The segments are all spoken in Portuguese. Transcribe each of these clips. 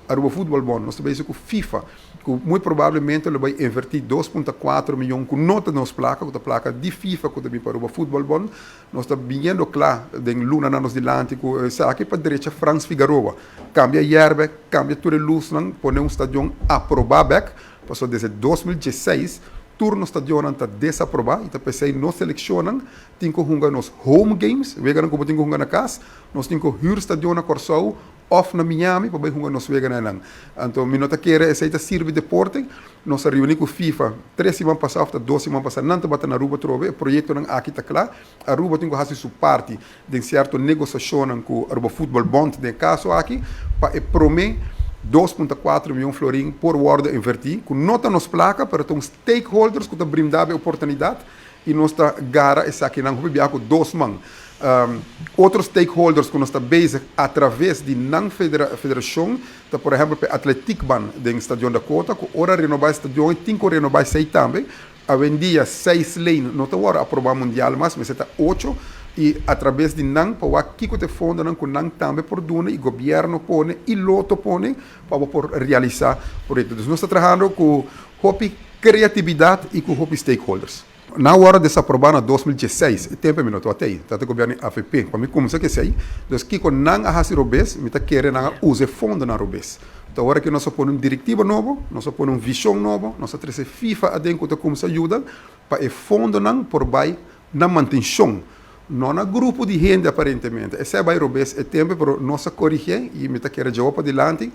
Aruba Football Bond, nós trabalhamos com FIFA, que muito provavelmente ele vai invertir 2,4 milhões com nota nas placas, com a placa de FIFA, que também para Aruba Football Bond. Nós estamos vindo claro, de Luna na nos dilante, com aqui para a direita Franz Figueroa. Cambia hierba, cambia toda a luz, põe um estádio aprovado, passou desde 2016, turno stadion está desaprovado, então pensei nós selecionam, tem que jogar nos home games, vegan como tem que jogar na casa, nós temos que ir stadion na Corsau, off na Miami, para jogar nos vegan na. Então, minota queira essa ita serve deporte, nós reunimos com FIFA 3 semanas passadas, 2 semanas passadas, não está na Aruba trove, o projeto não aqui está claro, a Aruba tem que fazer sua parte de certa negociação com Aruba Football Bond, de caso aqui, para prometer 2,4 milhões de florins por word invertir, com nota nos placa para ter stakeholders que brindar a oportunidade e nós está gara essa aqui não vai com 2 mãos. Outros stakeholders que nós está base através de não federação, tá por exemplo, o Athletic Ban do Estádio da Cota, que ora renovar o estádio, tem que renovar 6 também. A vendia 6 lanes, não está agora aprovar mundial, mas está 8. E através de NAN, para aqui que te fundo, com NAN também por duna, e o governo põe, e loto põe, para por realizar projetos. Então, nós estamos trabalhando com criatividade e com stakeholders. Na hora de se aprovar em 2016, o tempo é minuto até aí, está o governo AFP, para mim começa que sei, então que com NAN a fazer robês, me está querendo usar fundo na robês. Então, agora que nós põe uma diretiva nova, nós põe uma visão nova, nós trazemos FIFA a dentro de como se ajuda, para o fundo NAN por baixo na manutenção. Não há grupo de gente, aparentemente. Esse é o tempo para nós corrigir e me querer jogar para adiante.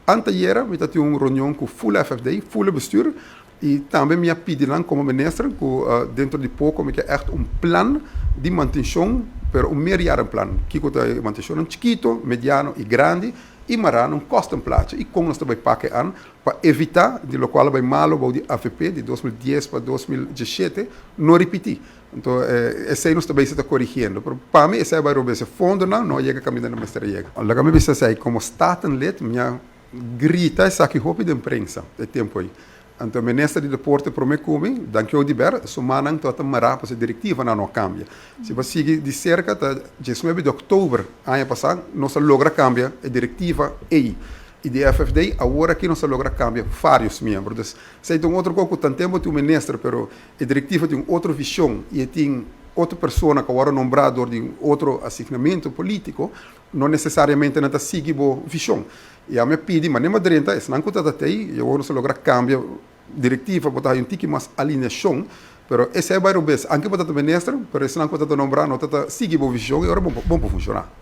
Anteayer, me tive uma reunião com o full FFD, full bestuur, e também me pediram como ministro, que dentro de pouco, me quer plano de manutenção, para meio plano. Que é manutenção chiquito, mediano e grande, e marano custa plata. E como nós também pagar para evitar, de lo qual vai malo, o de AFP, de 2010 para 2017, não repetir. Então, esse aí nós também está corrigindo. Para mim, esse vai roubar esse fundo, não chega caminhando na mestre. Agora, me pensa assim, como está let, minha grita essa que roupa de imprensa, é tempo aí. Então, o ministro de deporte promete que, daqui ao diber, semana que está mará para a diretiva não cambia. Se você seguir de cerca, 19 de outubro, ano passado, nós logra cambiar a diretiva E. E de FFD, agora que nós logra cambiar vários membros. Se tem outro coisa, tanto tempo tem o ministro, mas a diretiva tem outra visão e tem outra pessoa que agora nombrada de outro assignamento político, não necessariamente não sigue a visão. E a minha pedi, mas nem uma direita, se não conta até aí, eu agora logra cambiar diretiva, botar um tique mais alinhação, mas esse é o bairro bem, anche para o ministro, mas se não conta nombrar, não sigue a visão e agora vamos funcionar.